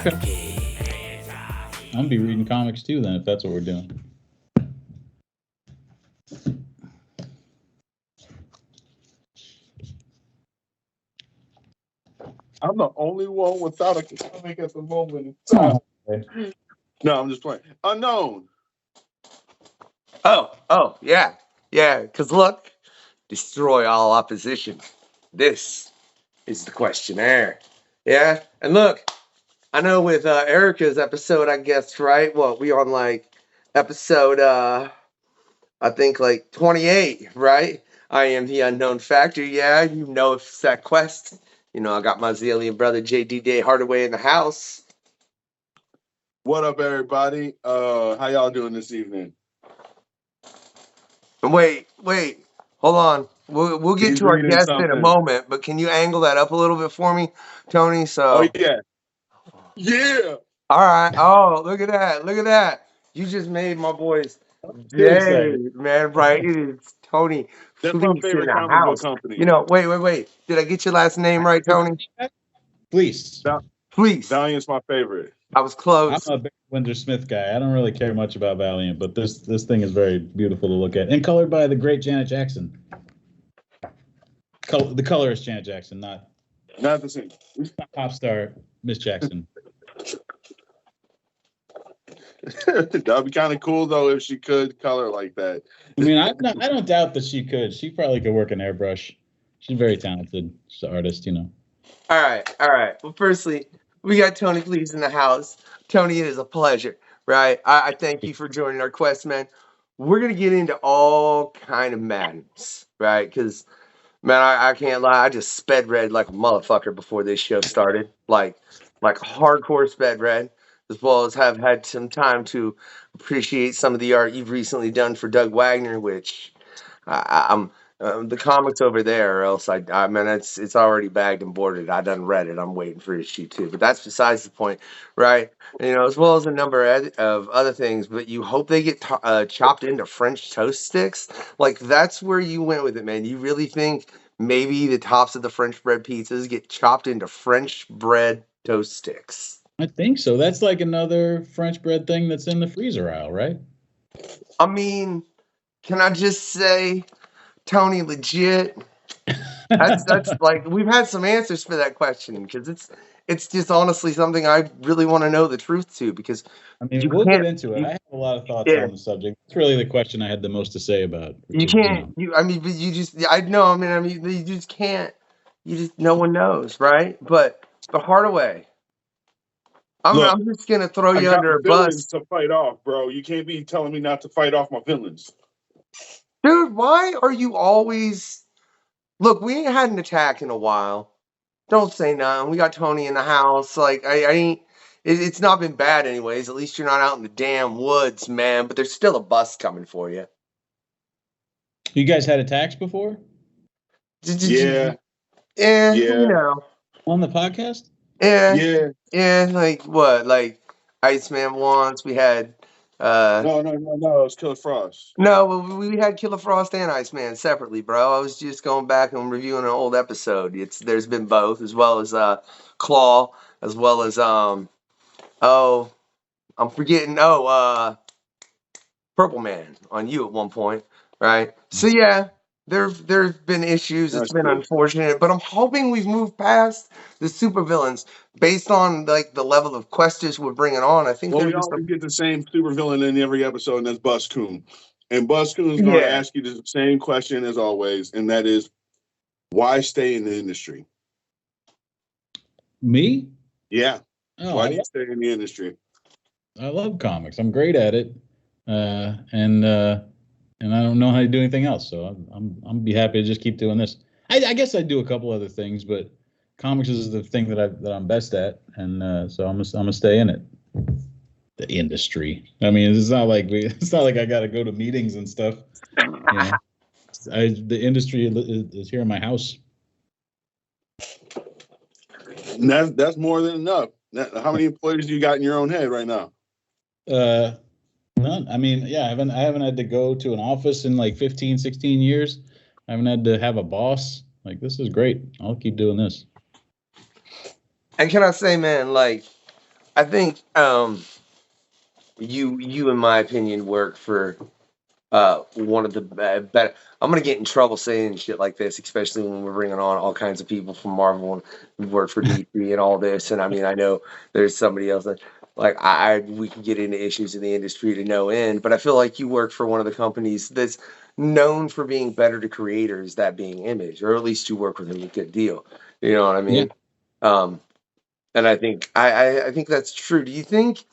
I'm gonna be reading comics too then, if that's what we're doing. I'm the only one without a comic at the moment in time. Okay. No, I'm just playing. Unknown. Oh, yeah. Yeah, because look, destroy all opposition. This is the questionnaire. Yeah, and look, I know with Erica's episode, I guess, right? Well, we on like episode, I think like 28, right? I am the unknown factor. Yeah, you know it's that quest. You know, I got my alien brother JD Day Hardaway in the house. What up, everybody? How y'all doing this evening? Wait, hold on. We'll get He's to our reading guest in a something. moment, but can you angle that up a little bit for me, Tony? So, Oh yeah. all right. Oh, look at that. You just made my boys day, man. Right? It is Tony That's my Fleecs in favorite the comic book house. company. You know, wait. Did I get your last name right, Tony? Fleece. Fleece. Valiant's my favorite. I was close. I'm a big Windsor Smith guy. I don't really care much about Valiant, but this thing is very beautiful to look at, and colored by the great Janet Jackson. The colorist Janet Jackson, not the same. Pop star Miss Jackson. That'd be kind of cool though if she could color like that. I mean, I don't doubt that she could. She probably could work an airbrush. She's very talented. She's an artist, you know. All right. Well, firstly, we got Tony Fleecs in the house. Tony, it is a pleasure, right? I thank you for joining our quest, man. We're gonna get into all kind of madness, right? Because, man, I can't lie. I just sped read like a motherfucker before this show started, like hardcore sped read, as well as have had some time to appreciate some of the art you've recently done for Doug Wagner, which I'm. The comics over there, or else I mean, it's already bagged and boarded. I done read it. I'm waiting for issue 2, but that's besides the point, right? You know, as well as a number of other things. But you hope they get chopped into French toast sticks. Like that's where you went with it, man. You really think maybe the tops of the French bread pizzas get chopped into French bread toast sticks? I think so. That's like another French bread thing that's in the freezer aisle, right? I mean, can I just say, Tony, legit? That's like we've had some answers for that question because it's just honestly something I really want to know the truth to because I mean, we'll get into it. I have a lot of thoughts on the subject. It's really the question I had the most to say about. You can't. I mean, but you just. I know. I mean, you just can't. You just. No one knows, right? But Hardaway. I'm just gonna throw you under a bus to fight off, bro. You can't be telling me not to fight off my villains, dude. Why are you always? Look, we ain't had an attack in a while. Don't say nothing. We got Tony in the house. Like I ain't. It's not been bad, anyways. At least you're not out in the damn woods, man. But there's still a bus coming for you. You guys had attacks before? Yeah. You know. On the podcast? Yeah. Like what? Like Iceman once. We had. No. It was Killer Frost. No, we had Killer Frost and Iceman separately, bro. I was just going back and reviewing an old episode. There's been both, as well as Claw, as well as I'm forgetting. Purple Man on you at one point, right? So yeah, there've been issues. It's been unfortunate, but I'm hoping we've moved past the supervillains based on like the level of questers we're bringing on. I think we always get the same supervillain in every episode, and that's Bus Coon. And Bus Coon is going to ask you the same question as always, and that is, why stay in the industry? Me? Yeah. Why do you stay in the industry? I love comics. I'm great at it, and I don't know how to do anything else. So I'm be happy to just keep doing this. I guess I do a couple other things, but comics is the thing that I'm best at, and so I'm gonna stay in it. The industry. I mean, it's not like I got to go to meetings and stuff. You know, the industry is here in my house. And that's more than enough. How many employees do you got in your own head right now? None. I mean, yeah, I haven't had to go to an office in like 15, 16 years. I haven't had to have a boss. Like, this is great. I'll keep doing this. And can I say, man, like, I think you in my opinion work for one of the better. I'm gonna get in trouble saying shit like this, especially when we're bringing on all kinds of people from Marvel and we work for DC and all this. And I mean, I know there's somebody else that like we can get into issues in the industry to no end, but I feel like you work for one of the companies that's known for being better to creators, that being Image, or at least you work with them a good deal. You know what I Yeah. mean? And I think I think that's true. Do you think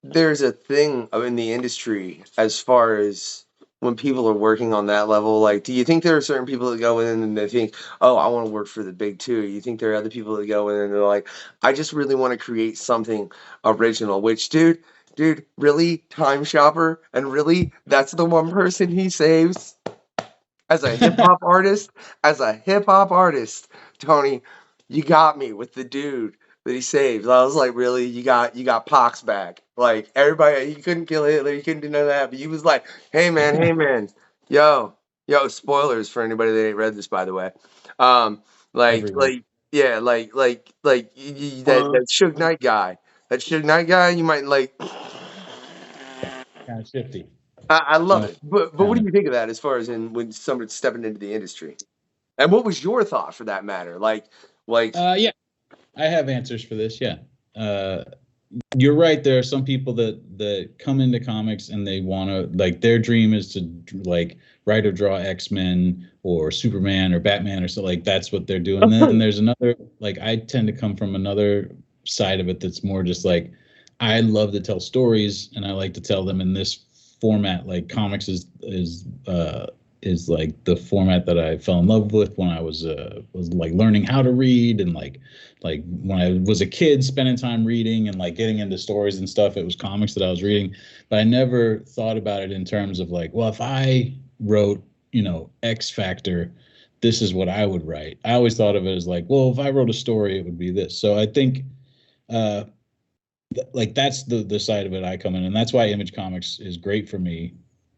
there's a thing in the industry as far as when people are working on that level? Like, do you think there are certain people that go in and they think, oh, I want to work for the big two? You think there are other people that go in and they're like, I just really want to create something original, which, dude, really, Time Shopper? And really, that's the one person he saves? As a hip hop artist, Tony, you got me with the dude that he saved. I was like, really, you got Pox back. Like everybody, he couldn't kill Hitler, he couldn't do none of that, but he was like, hey man, yo, spoilers for anybody that ain't read this, by the way. Everyone. Yeah, that Suge Knight guy, you might like. Kind of shifty. I love Uh, it, but what do you think of that as far as when somebody's stepping into the industry? And what was your thought for that matter? yeah, I have answers for this. Yeah. You're right. There are some people that come into comics and they want to, like, their dream is to like write or draw X-Men or Superman or Batman or so, like that's what they're doing. Then there's another, like I tend to come from another side of it that's more just like I love to tell stories and I like to tell them in this format. Like comics is like the format that I fell in love with when I was like learning how to read and like when I was a kid spending time reading and like getting into stories and stuff. It was comics that I was reading, but I never thought about it in terms of like, well, if I wrote, X Factor, this is what I would write. I always thought of it as like, well, if I wrote a story, it would be this. So I think uh like that's the side of it I come in, and that's why Image Comics is great for me,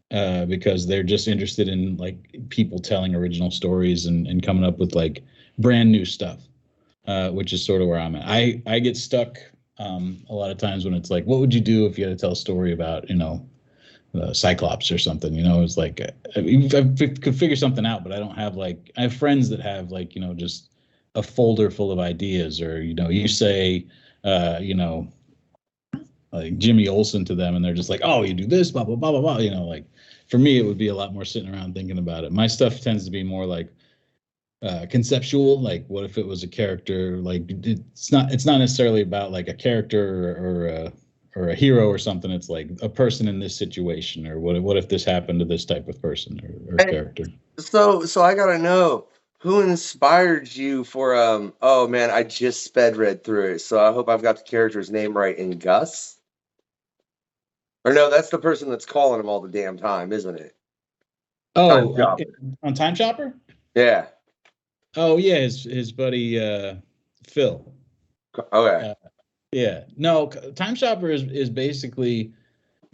because they're just interested in like people telling original stories and coming up with like brand new stuff, which is sort of where I'm at. I get stuck a lot of times when it's like, what would you do if you had to tell a story about, Cyclops or something? It's like I could figure something out, but I don't have like I have friends that have like just a folder full of ideas, or you say like Jimmy Olsen to them, and they're just like, oh, you do this, blah blah blah blah blah. Like for me, it would be a lot more sitting around thinking about it. My stuff tends to be more like conceptual. Like, what if it was a character? Like, it's not necessarily about like a character or a hero or something. It's like a person in this situation, or what if this happened to this type of person or character. So I gotta know who inspired you for oh man, I just sped read through it, so I hope I've got the character's name right. In Gus? Or no, that's the person that's calling him all the damn time, isn't it? Time Oh, Chopper. on Time Chopper. Yeah. Oh yeah, his buddy Phil. Okay. Yeah, no, Time Shopper is basically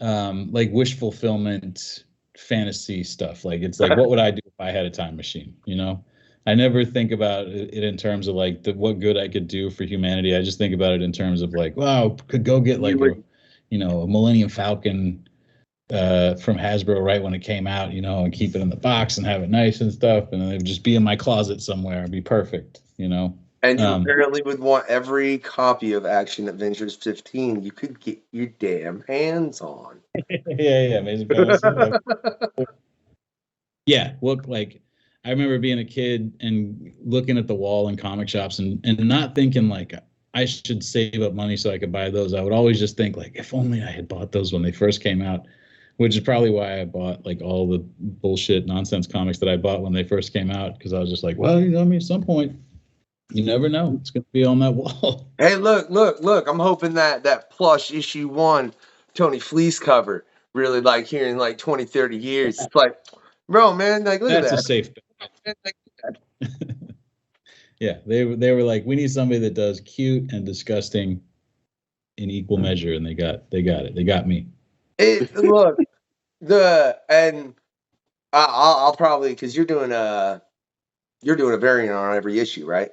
like wish fulfillment fantasy stuff. Like it's like, what would I do if I had a time machine? I never think about it in terms of like what good I could do for humanity. I just think about it in terms of like, wow, could go get like a Millennium Falcon from Hasbro right when it came out, and keep it in the box and have it nice and stuff, and it would just be in my closet somewhere and be perfect. And you apparently would want every copy of Action Adventures 15 you could get your damn hands on. Yeah, Amazing Fantasy. Yeah, look, like I remember being a kid and looking at the wall in comic shops and not thinking like I should save up money so I could buy those. I would always just think like, if only I had bought those when they first came out, which is probably why I bought like all the bullshit nonsense comics that I bought when they first came out, because I was just like, well, at some point, you never know, it's going to be on that wall. Hey, look! I'm hoping that plush issue 1 Tony Fleecs cover really like here in like 20, 30 years. It's like, bro, man, like look That's at that. a safe bet. Yeah, they were like, we need somebody that does cute and disgusting in equal measure, and they got it. They got me. Look, I'll probably, because you're doing a variant on every issue, right?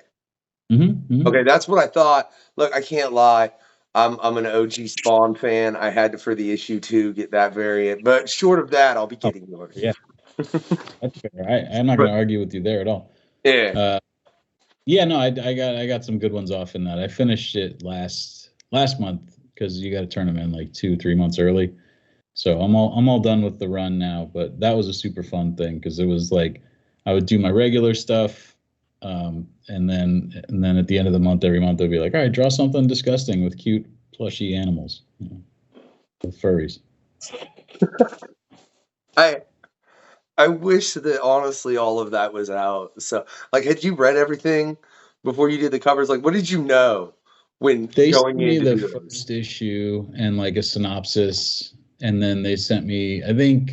Mm-hmm. Okay, that's what I thought. Look, I can't lie. I'm an OG Spawn fan. I had to, for the issue 2, get that variant. But short of that, I'll be getting yours. Yeah. That's fair. I'm not going to argue with you there at all. Yeah. Yeah, no, I got some good ones off in that. I finished it last month because you got to turn them in like 2-3 months early. So I'm all done with the run now. But that was a super fun thing because it was like I would do my regular stuff, and then at the end of the month, every month, I'd be like, all right, draw something disgusting with cute plushy animals, with furries. I wish that honestly all of that was out. So, like, had you read everything before you did the covers? Like, what did you know when They going sent me into the first issue and like a synopsis, and then they sent me, I think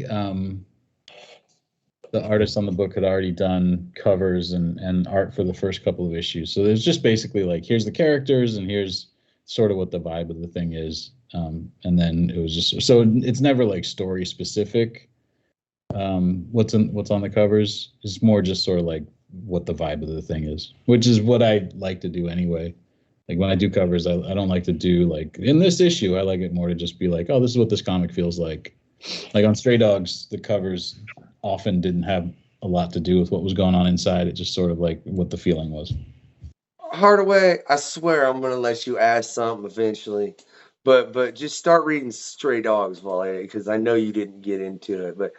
the artist on the book had already done covers and art for the first couple of issues. So there's just basically like, here's the characters and here's sort of what the vibe of the thing is. And then it was just, so it's never like story specific. What's on the covers is more just sort of like what the vibe of the thing is, which is what I like to do anyway. Like when I do covers, I don't like to do like in this issue. I like it more to just be like, oh, this is what this comic feels like. Like on Stray Dogs, the covers often didn't have a lot to do with what was going on inside. It just sort of like what the feeling was. Hardaway, I swear I'm gonna let you ask something eventually, but just start reading Stray Dogs, Wally, because I know you didn't get into it. But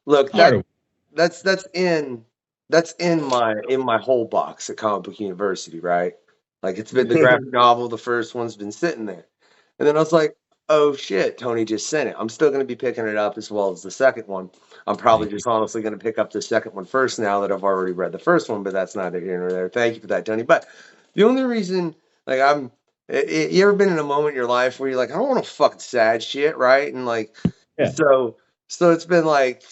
look, that's in my whole box at Comic Book University, right? Like it's been the graphic novel, the first one's been sitting there, and then I was like, oh shit, Tony just sent it. I'm still gonna be picking it up as well as the second one. I'm probably just honestly going to pick up the second one first now that I've already read the first one, but that's neither here nor there. Thank you for that, Tony. But the only reason, like, you ever been in a moment in your life where you're like, I don't want to fucking sad shit, right? And like, so it's been like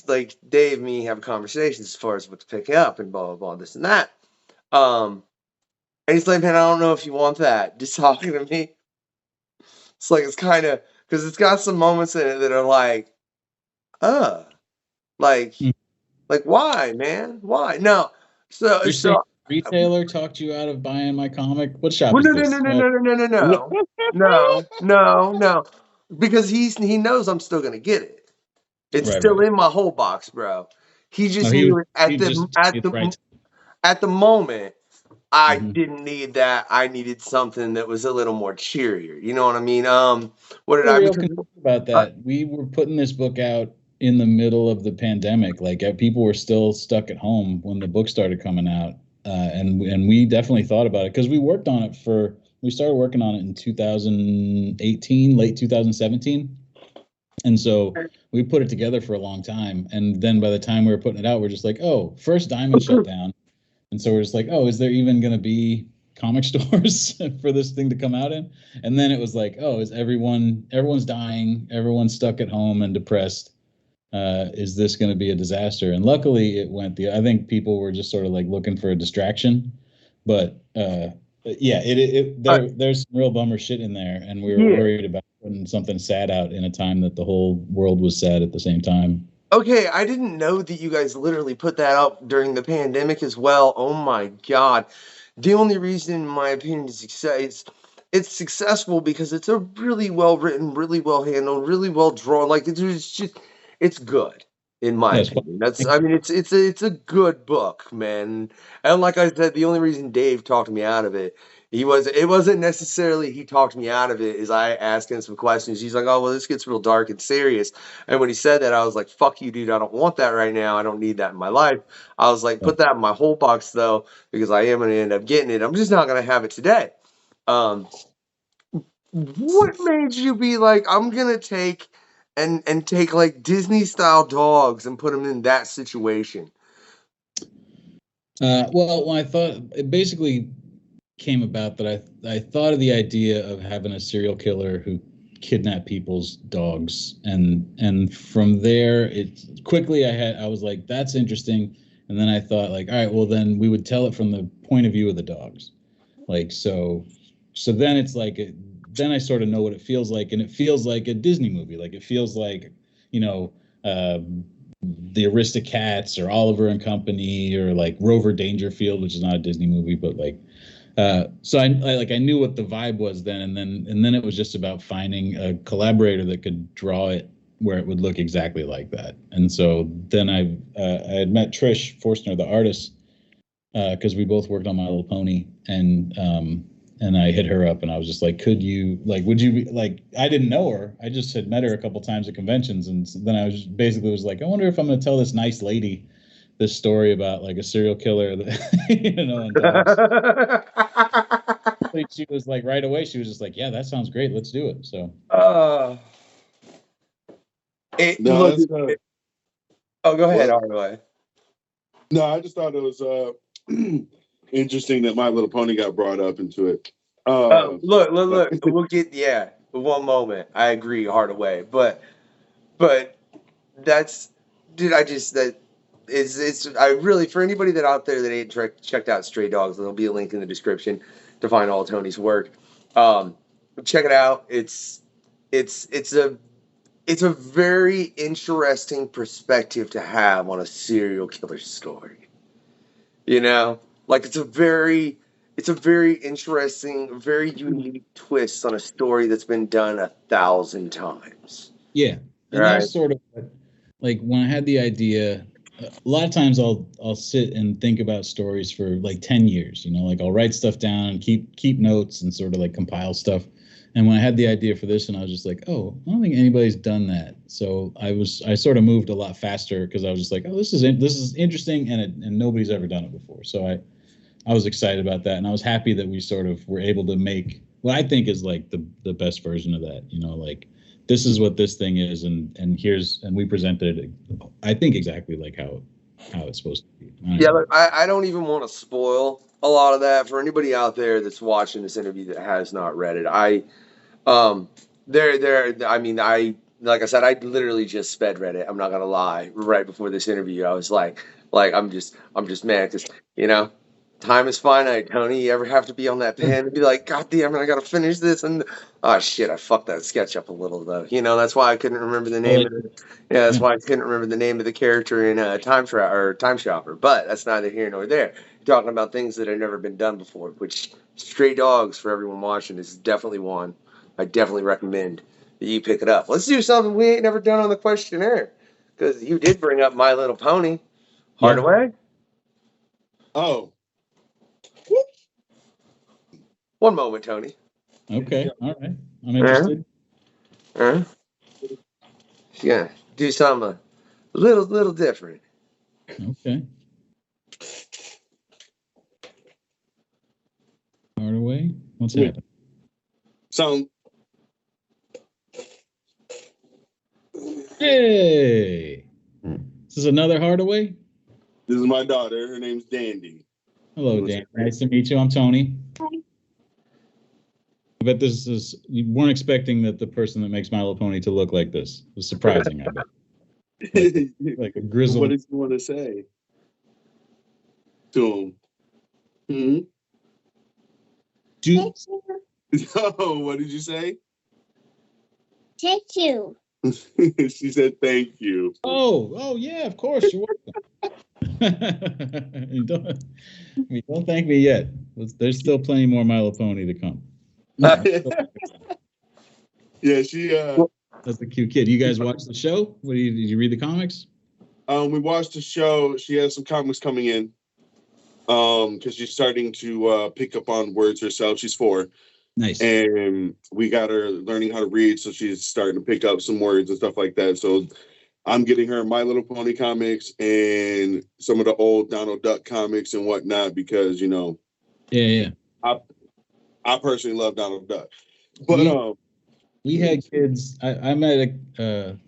Dave and me have conversations as far as what to pick up and blah, blah, blah, this and that. And he's like, man, I don't know if you want that. Just talking to me. It's like, it's kind of, because it's got some moments in it that are like, like why, man? Why? No. So retailer talked you out of buying my comic? What shop well, is this? No. Because he knows I'm still gonna get it. It's still in my whole box, bro. He just knew at the moment I didn't need that. I needed something that was a little more cheerier. You know what I mean? What did I concerned about that? We were putting this book out in the middle of the pandemic. Like people were still stuck at home when the book started coming out, and we definitely thought about it because we worked on it we started working on it in 2018, late 2017, and so we put it together for a long time. And then by the time we were putting it out, we're just like, oh, first Diamond shut down, and so we're just like, oh, is there even going to be comic stores for this thing to come out in? And then it was like, oh, is everyone's dying, everyone's stuck at home and depressed. Is this going to be a disaster? And luckily it went I think people were just sort of like looking for a distraction, but yeah, there's some real bummer shit in there, and we were worried about putting something sad out in a time that the whole world was sad at the same time. Okay, I didn't know that you guys literally put that out during the pandemic as well. Oh my god. The only reason, in my opinion, it's successful because it's a really well written, really well handled, really well drawn. Like it's good in my opinion. It's a good book, man. And like I said, the only reason Dave talked me out of it, it wasn't necessarily he talked me out of it. Is I asked him some questions. He's like, oh well, this gets real dark and serious. And when he said that, I was like, fuck you, dude. I don't want that right now. I don't need that in my life. I was like, put that in my whole box though, because I am gonna end up getting it. I'm just not gonna have it today. What made you be like, I'm gonna take and take like Disney style dogs and put them in that situation? Well, when I thought, it basically came about that I thought of the idea of having a serial killer who kidnapped people's dogs, and from there I was like, that's interesting. And then I thought like, all right, well then we would tell it from the point of view of the dogs. Like so then it's like then I sort of know what it feels like, and it feels like a Disney movie. Like it feels like, the Aristocats or Oliver and Company or like Rover Dangerfield, which is not a Disney movie, but like So I knew what the vibe was then, and then it was just about finding a collaborator that could draw it where it would look exactly like that. And so then I had met Trish Forstner, the artist, because we both worked on My Little Pony, and I hit her up and I was just like, could you, like, would you be, like, I didn't know her. I just had met her a couple times at conventions, and then I was basically was like, I wonder if I'm going to tell this nice lady this story about like a serial killer that, you know, and she was like, right away, she was just like, yeah, that sounds great. Let's do it. So. Oh, go ahead, Hardaway. No, I just thought it was interesting that My Little Pony got brought up into it. Look. We'll get one moment. I agree, Hardaway, but that's, dude. It's I really, for anybody that out there that ain't checked out Stray Dogs, there'll be a link in the description to find all Tony's work. Check it out. It's a very interesting perspective to have on a serial killer story. You know, like it's a very interesting, very unique twist on a story that's been done 1,000 times. Yeah, and right? That's sort of like when I had the idea. A lot of times I'll sit and think about stories for like 10 years, you know, like I'll write stuff down and keep notes and sort of like compile stuff. And when I had the idea for this, and I was just like, oh, I don't think anybody's done that. So I sort of moved a lot faster because I was just like, oh, this is interesting, and nobody's ever done it before. So I was excited about that, and I was happy that we sort of were able to make what I think is like the best version of that. You know, like this is what this thing is, and we presented it, I think, exactly like how it's supposed to be. I don't even want to spoil a lot of that for anybody out there that's watching this interview that has not read it. I like I said, I literally just sped read it. I'm not gonna lie. Right before this interview, I was like I'm just mad because, you know, time is finite, Tony. You ever have to be on that pen and be like, God damn it, I gotta finish this, and oh shit, I fucked that sketch up a little though. You know, that's why I couldn't remember the name of it. Yeah, that's why I couldn't remember the name of the character in Time Shopper. But that's neither here nor there. You're talking about things that have never been done before, which Stray Dogs, for everyone watching, is definitely one. I definitely recommend that you pick it up. Let's do something we ain't never done on the questionnaire, because you did bring up My Little Pony. Hardaway? Oh. One moment, Tony. Okay, all right. I'm interested. Yeah, do something a little different. Okay. Hardaway, what's happening? Hey, this is another Hardaway? This is my daughter. Her name's Dandy. Hello, Dan. Nice to meet you. I'm Tony. Hi. I bet you weren't expecting that the person that makes My Little Pony to look like this. It was surprising, I bet. Like a grizzled. What did you want to say to him? No, what did you say? Thank you. She said thank you. Oh yeah, of course. You're welcome. Don't thank me yet. There's still plenty more My Little Pony to come. Yeah, she that's a cute kid. You guys watch the show? Did you read the comics? We watched the show. She has some comics coming in. Because she's starting to pick up on words herself. She's 4. Nice. And we got her learning how to read, so she's starting to pick up some words and stuff like that. So I'm getting her My Little Pony comics and some of the old Donald Duck comics and whatnot, because, you know, yeah. I personally love Donald Duck. But we had kids. I met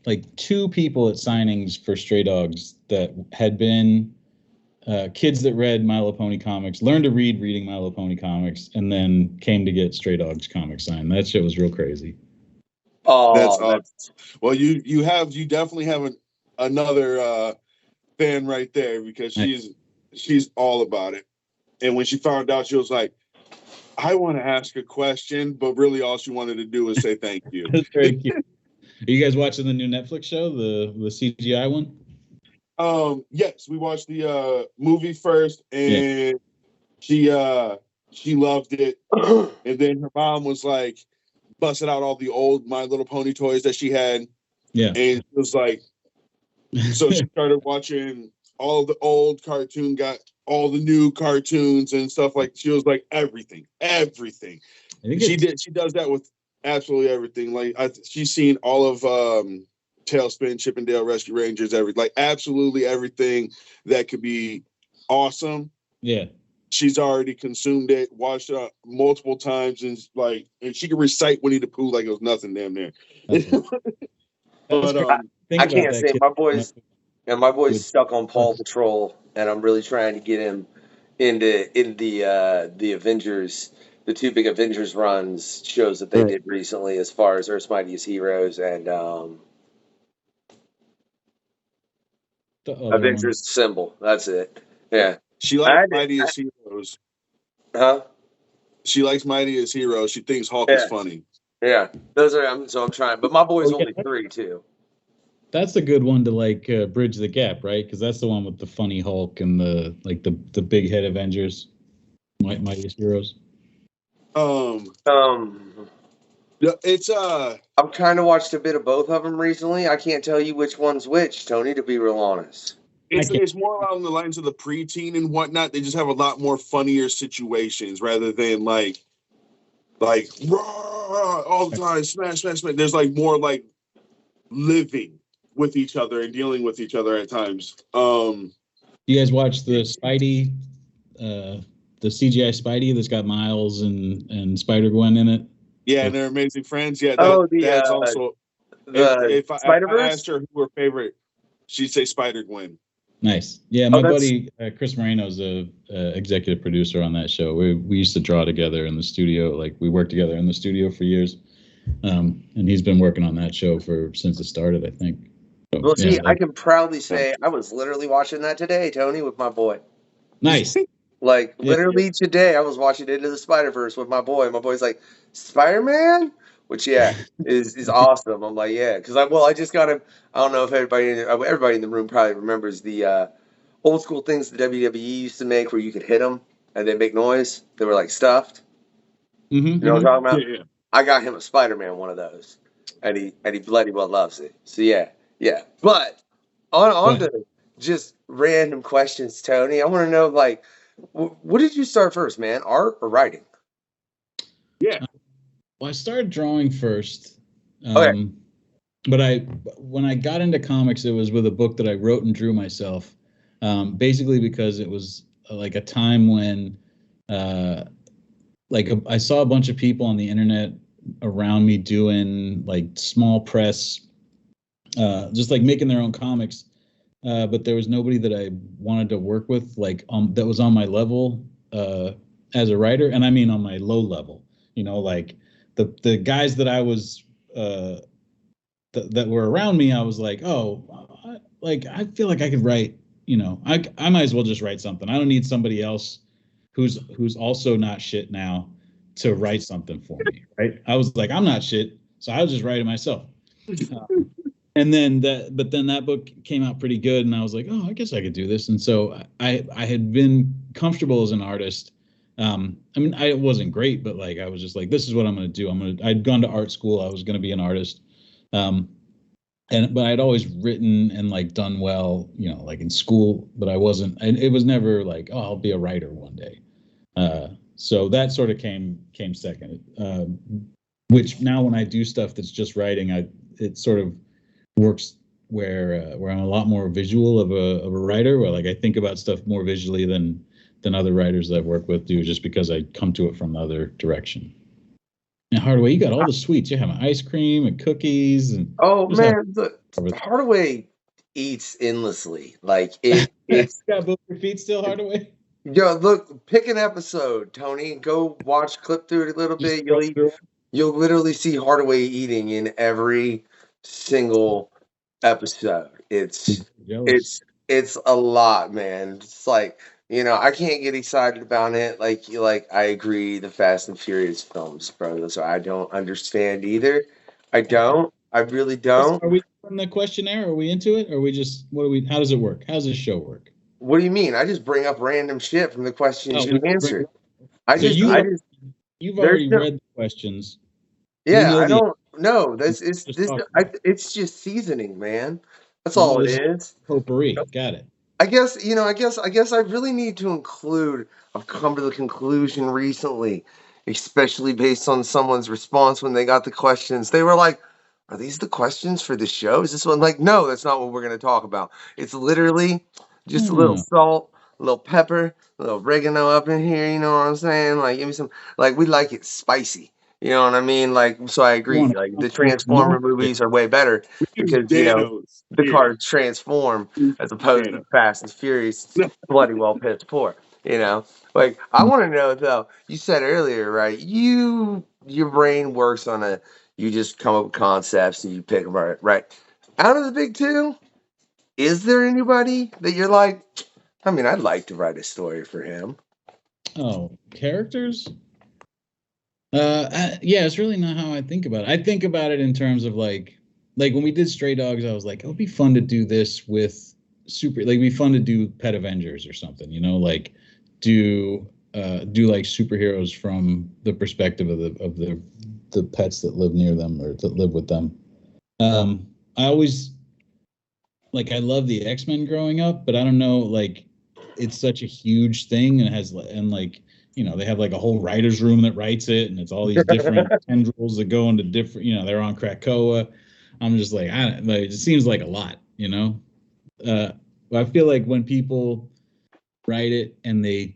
like 2 people at signings for Stray Dogs that had been kids that read My Little Pony comics, learned to read reading My Little Pony comics, and then came to get Stray Dogs comics signed. That shit was real crazy. Oh, that's awesome. Well, you definitely have another fan right there, because she's all about it. And when she found out, she was like, I want to ask a question, but really all she wanted to do was say thank you. That's very cute. Are you guys watching the new Netflix show, the CGI one? Yes, we watched the movie first, and she she loved it. And then her mom was like, busted out all the old My Little Pony toys that she had. Yeah. And it was like, so she started watching all the old cartoon, got all the new cartoons and stuff. Like, she was like, everything. She does that with absolutely everything. Like, she's seen all of Tailspin, Chippendale Rescue Rangers, like absolutely everything that could be awesome. Yeah. She's already consumed it, watched it multiple times, and she can recite Winnie the Pooh like it was nothing damn near. But I can't say my boy's stuck on Paw Patrol, and I'm really trying to get him in the Avengers, the two big Avengers runs shows that they did recently, as far as Earth's Mightiest Heroes and Avengers Assemble. That's it. Yeah. She likes Mightiest Heroes. Huh? She likes Mightiest Heroes. She thinks Hulk is funny. Yeah. Those are so I'm trying. But my boy's only 3 too. That's a good one to bridge the gap, right? Because that's the one with the funny Hulk and the big head Avengers, Mightiest Heroes. It's I've kind of watched a bit of both of them recently. I can't tell you which one's which, Tony, to be real honest. It's more along the lines of the preteen and whatnot. They just have a lot more funnier situations rather than like raw all the time, smash. There's like more like living with each other and dealing with each other at times. You guys watch the Spidey, the CGI Spidey that's got Miles and Spider-Gwen in it? Yeah, and they're amazing friends. Yeah, that's also. If I asked her who her favorite, she'd say Spider-Gwen. Nice. Yeah, my buddy Chris Moreno's a executive producer on that show. We used to draw together in the studio. Like, we worked together in the studio for years, and he's been working on that show since it started, I think. So, well, see, I can proudly say I was literally watching that today, Tony, with my boy. Nice. Like, literally today, I was watching Into the Spider-Verse with my boy. My boy's like, Spider-Man? Which, is awesome. I'm like, yeah. Because, I just got him. I don't know if everybody in the room probably remembers the old school things the WWE used to make where you could hit them and they make noise. They were, like, stuffed. Mm-hmm. You know what I'm talking about? Yeah. I got him a Spider-Man one of those. And he bloody well loves it. So, yeah. But on to just random questions, Tony. I want to know, like, what did you start first, man? Art or writing? Yeah. Well, I started drawing first. Okay. But when I got into comics, it was with a book that I wrote and drew myself. Basically because it was like a time when I saw a bunch of people on the internet around me doing like small press, just like making their own comics. But there was nobody that I wanted to work with, like that was on my level as a writer, and I mean on my low level. You know, like the guys that I was that were around me, I was like, I feel like I could write. You know, I might as well just write something. I don't need somebody else who's also not shit now to write something for me, right? I was like, I'm not shit, so I'll just write it myself. And then that book came out pretty good, and I was like, oh, I guess I could do this. And so I had been comfortable as an artist. I mean, I wasn't great, but like I was just like, this is what I'm going to do. I'd gone to art school. I was going to be an artist. But I'd always written and like done well, you know, like in school, but I wasn't, and it was never like, oh, I'll be a writer one day. So that sort of came second, which now when I do stuff that's just writing, it sort of works where I'm a lot more visual of a writer, where like I think about stuff more visually than other writers that I've worked with do, just because I come to it from the other direction. And Hardaway, you got all the sweets. You have ice cream and cookies and man, Hardaway eats endlessly. Like it's got both your feet still, Hardaway. Yo, look, pick an episode, Tony. Go clip through it a little bit. You'll literally see Hardaway eating in every single episode. It's a lot, man. It's like, you know, I can't get excited about it. Like I agree, the Fast and Furious films, bro. So I don't understand either. I really don't. Are we from the questionnaire? Are we into it? Or are we just how does it work? How does this show work? What do you mean? I just bring up random shit from the questions you answered. You've already read the questions. Yeah, I don't know. It's just seasoning, man. That's all it is. Potpourri. Got it. I guess I really need to include. I've come to the conclusion recently, especially based on someone's response when they got the questions. They were like, "Are these the questions for the show? Is this one?" Like, no, that's not what we're going to talk about. It's literally just a little salt, a little pepper, a little oregano up in here. You know what I'm saying? Like, give me some. Like, we like it spicy. You know what I mean? Like, so I agree. Like, the Transformer movies are way better because the cars transform as opposed to Fast and Furious, bloody well piss poor. You know, like I want to know though. You said earlier, right? Your brain works on you just come up with concepts and you pick them right. Out of the big two, is there anybody that you're like? I mean, I'd like to write a story for him. Oh, characters? Yeah, it's really not how I think about it. I think about it in terms of like when we did Stray Dogs, I was like, it would be fun to do this with it'd be fun to do Pet Avengers or something, you know, like do like superheroes from the perspective of the pets that live near them or that live with them. I always I love the X-Men growing up, but I don't know, like it's such a huge thing and you know, they have like a whole writer's room that writes it, and it's all these different tendrils that go into different, you know, they're on Krakoa. I'm just like, it seems like a lot, you know? I feel like when people write it and they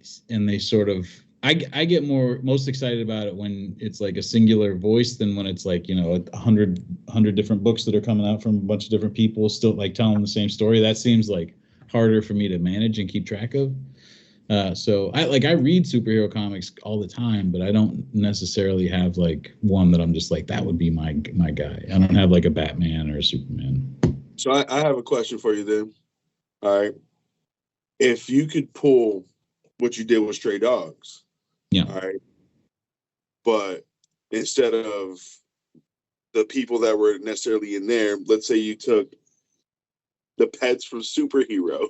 sort of, I get most excited about it when it's like a singular voice than when it's like, you know, 100 different books that are coming out from a bunch of different people still like telling the same story. That seems like harder for me to manage and keep track of. So I read superhero comics all the time, but I don't necessarily have like one that I'm just like, that would be my guy. I don't have like a Batman or a Superman. So I have a question for you then. All right. If you could pull what you did with Stray Dogs. Yeah. All right. But instead of the people that were necessarily in there, let's say you took the pets from superhero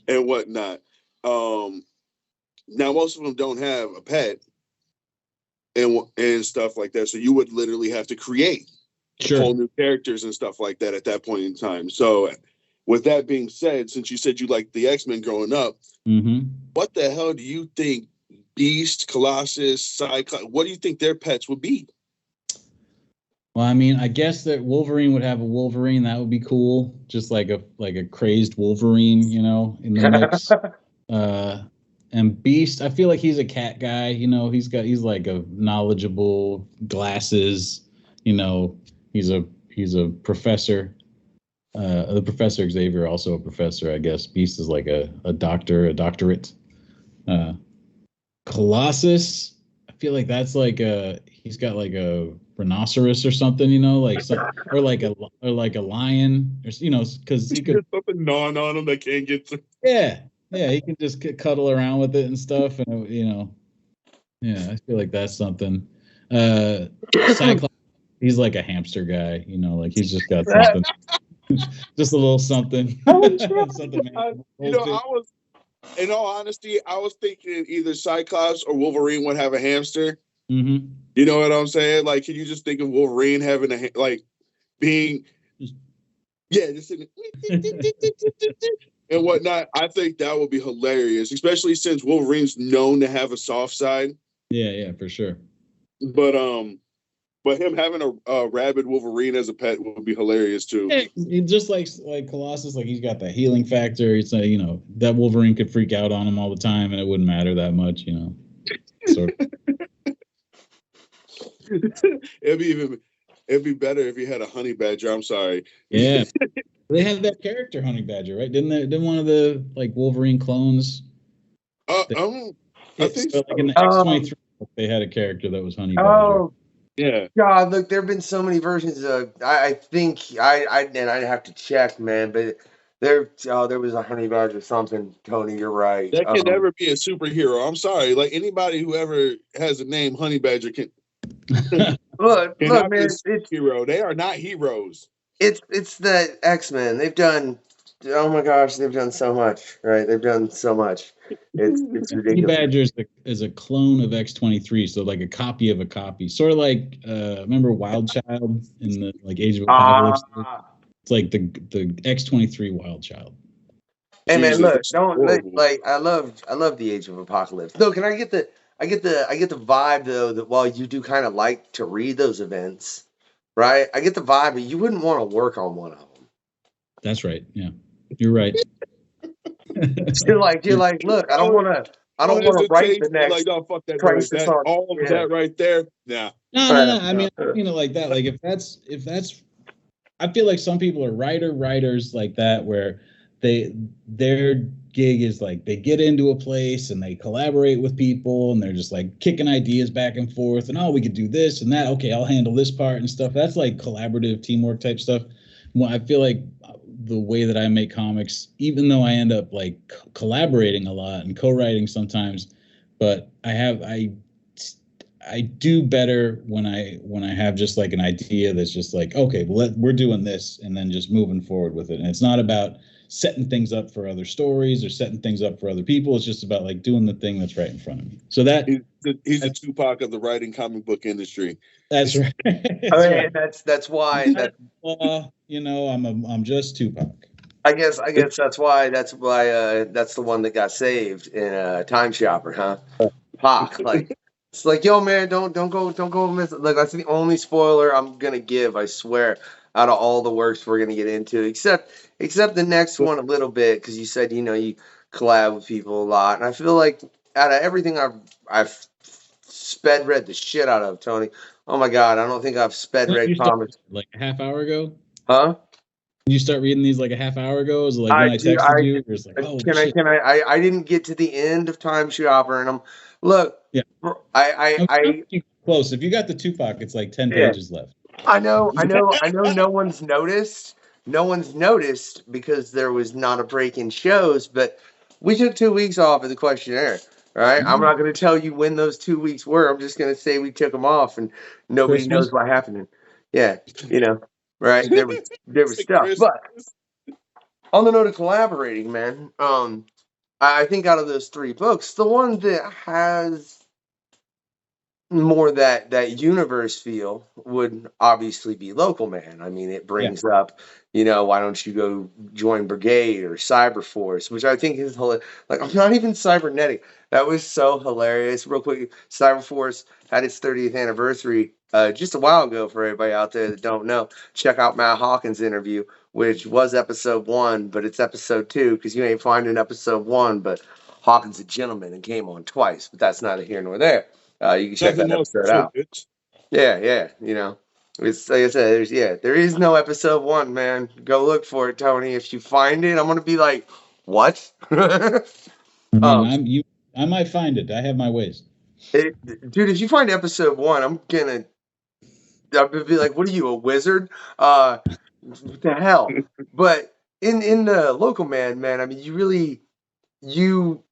and whatnot. Now most of them don't have a pet and stuff like that, so you would literally have to create whole new characters and stuff like that at that point in time. So with that being said, since you said you liked the X-Men growing up, what the hell do you think Beast, Colossus, Cyclops, what do you think their pets would be? Well, I mean, I guess that Wolverine would have a Wolverine. That would be cool. Just like a crazed Wolverine, you know, in the mix. And Beast, I feel like he's a cat guy. You know, he's like a knowledgeable glasses. You know, he's a professor. The Professor Xavier also a professor, I guess. Beast is like a doctor, a doctorate. Colossus, I feel like that's like he's got like a rhinoceros or something, you know, or like a lion, or, you know, because he could something gnawing on him that can't get through. Yeah, he can just cuddle around with it and stuff, and you know, yeah, I feel like that's something. Cyclops, he's like a hamster guy, you know, like he's just got something, just a little something. Something. You know, in all honesty, I was thinking either Cyclops or Wolverine would have a hamster. Mm-hmm. You know what I'm saying? Like, can you just think of Wolverine having being, just and whatnot? I think that would be hilarious, especially since Wolverine's known to have a soft side. Yeah, for sure. But him having a rabid Wolverine as a pet would be hilarious too. Yeah, just like Colossus, like he's got that healing factor. It's like, you know, that Wolverine could freak out on him all the time, and it wouldn't matter that much, you know. Sort of. It'd be better if you had a honey badger. I'm sorry. Yeah, they had that character honey badger, right? Didn't one of the like Wolverine clones? I think so. Like in the X-23, they had a character that was honey badger. Oh, yeah. God, look, there have been so many versions of. I think I'd have to check, man, but there was a honey badger or something. Tony, you're right. That can never be a superhero. I'm sorry. Like anybody who ever has a name honey badger can. look, man, it's hero. They are not heroes. It's the X-Men. They've done oh my gosh, they've done so much, right? They've done so much. It's Honey ridiculous. Badger is a clone of X-23, so like a copy of a copy. Sort of like remember Wild Child in the like Age of Apocalypse? It's like the X-23 Wild Child. Hey man, Jesus, look, that's don't horrible. like I love the Age of Apocalypse. No, can I get the vibe though that while you do kind of like to read those events, right? I get the vibe that you wouldn't want to work on one of them. That's right. Yeah, you're right. You're like, look, I don't want to write the next like, no, fuck that noise. Crisis That on. all of that right there. Nah. No. I mean it like that. Like if that's, I feel like some people are writers like that where their gig is like they get into a place and they collaborate with people and they're just like kicking ideas back and forth and we could do this and that. Okay, I'll handle this part and stuff. That's like collaborative teamwork type stuff. Well, I feel like the way that I make comics, even though I end up like collaborating a lot and co-writing sometimes, but I do better when I have just like an idea that's just like, okay, we're doing this and then just moving forward with it. And it's not about setting things up for other stories or setting things up for other people. It's just about like doing the thing that's right in front of me. So that he's the Tupac of the writing comic book industry. That's right. That's why I'm just Tupac. I guess that's why that's the one that got saved in Time Shopper, huh? Pac, like it's like, yo man, don't go miss it. Like that's the only spoiler I'm gonna give, I swear, out of all the works we're gonna get into, except the next one a little bit, because you said you collab with people a lot, and I feel like out of everything I've sped read the shit out of, Tony. Oh my god, I don't think I've sped read comics like a half hour ago. Huh? Did you start reading these like a half hour ago? Was it like when I texted you? It was like, I didn't get to the end of Time Shopper, and I close. If you got the Tupac, it's like 10 pages left. I know. No one's noticed. No one's noticed because there was not a break in shows. But we took 2 weeks off of the questionnaire. Right? Mm-hmm. I'm not going to tell you when those 2 weeks were. I'm just going to say we took them off, and nobody knows what happened. Yeah, right? There was stuff. But on the note of collaborating, man, I think out of those 3 books, the one that has more that universe feel would obviously be Local Man. I mean, it brings up, why don't you go join Brigade or Cyberforce, which I think is hilarious. Like, I'm not even cybernetic. That was so hilarious. Real quick, Cyberforce had its 30th anniversary just a while ago. For everybody out there that don't know, check out Matt Hawkins' interview, which was episode 1, but it's episode 2 because you ain't finding episode 1. But Hawkins a gentleman and came on twice, but that's neither here nor there. You can check that episode out. Yeah. It's like I said, there is no episode 1, man. Go look for it, Tony. If you find it, I'm gonna be like, what? I might find it. I have my ways. Dude, if you find episode 1, I'm gonna be like, what are you, a wizard? What the hell? But in the Local Man, I mean, you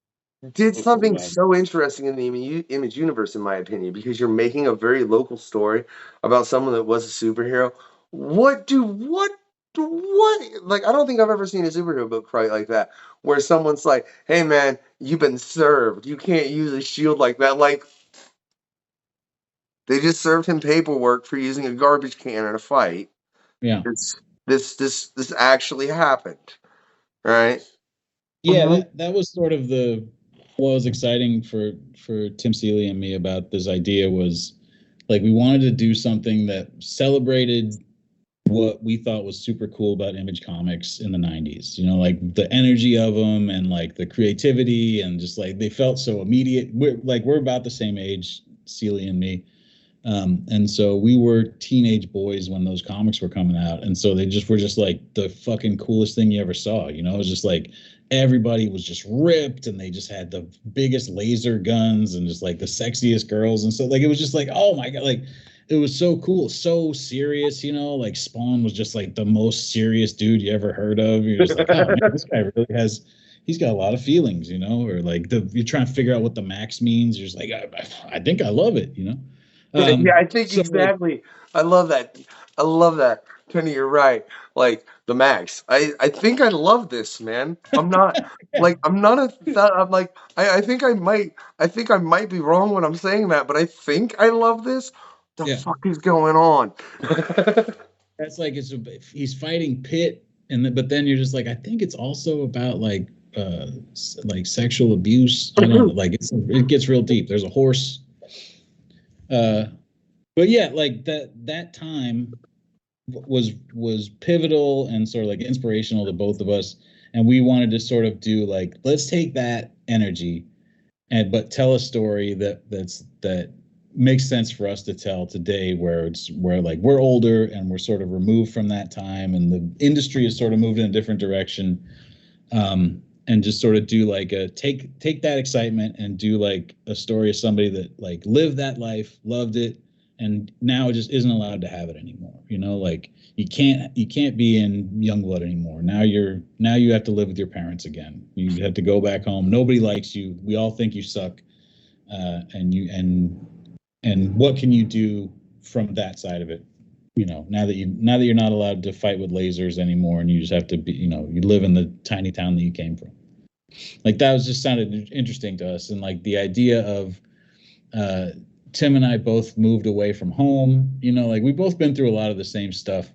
did something so interesting in the Image universe, in my opinion, because you're making a very local story about someone that was a superhero. What like, I don't think I've ever seen a superhero book quite like that, where someone's like, hey man, you've been served. You can't use a shield like that. Like, they just served him paperwork for using a garbage can in a fight. Yeah. This actually happened. Right? Yeah, that was sort of what was exciting for Tim Seeley and me about this idea was, like, we wanted to do something that celebrated what we thought was super cool about Image Comics in the 90s, like the energy of them and like the creativity, and just like they felt so immediate. We're about the same age, Seeley and me. And so we were teenage boys when those comics were coming out. And so they were just like the fucking coolest thing you ever saw. It was just like everybody was just ripped and they just had the biggest laser guns and just like the sexiest girls. And so like, it was just like, oh my God, like it was so cool, so serious, like Spawn was just like the most serious dude you ever heard of. You're just like, oh man, this guy really he's got a lot of feelings, or like you're trying to figure out what the Max means. You're just like, I think I love it, yeah, I think exactly. I love that. Tony, you're right. Like the Max. I think I love this, man. I'm not like I'm not I'm like I think I might be wrong when I'm saying that, but I think I love this. The fuck is going on? That's like he's fighting Pitt, but then you're just like, I think it's also about like sexual abuse. I don't know, like it gets real deep. There's a horse. But yeah, like that time was pivotal and sort of like inspirational to both of us, and we wanted to sort of do like, let's take that energy but tell a story that makes sense for us to tell today, where like we're older and we're sort of removed from that time and the industry has sort of moved in a different direction, and just sort of do like take that excitement and do like a story of somebody that like lived that life, loved it, and now it just isn't allowed to have it anymore. You know, like you can't be in Youngblood anymore. Now you have to live with your parents again. You have to go back home. Nobody likes you. We all think you suck. And what can you do from that side of it? You know, now that you're not allowed to fight with lasers anymore, and you just have to be, you know, you live in the tiny town that you came from. Like that was just sounded interesting to us, and like the idea of Tim and I both moved away from home. You know, like we've both been through a lot of the same stuff.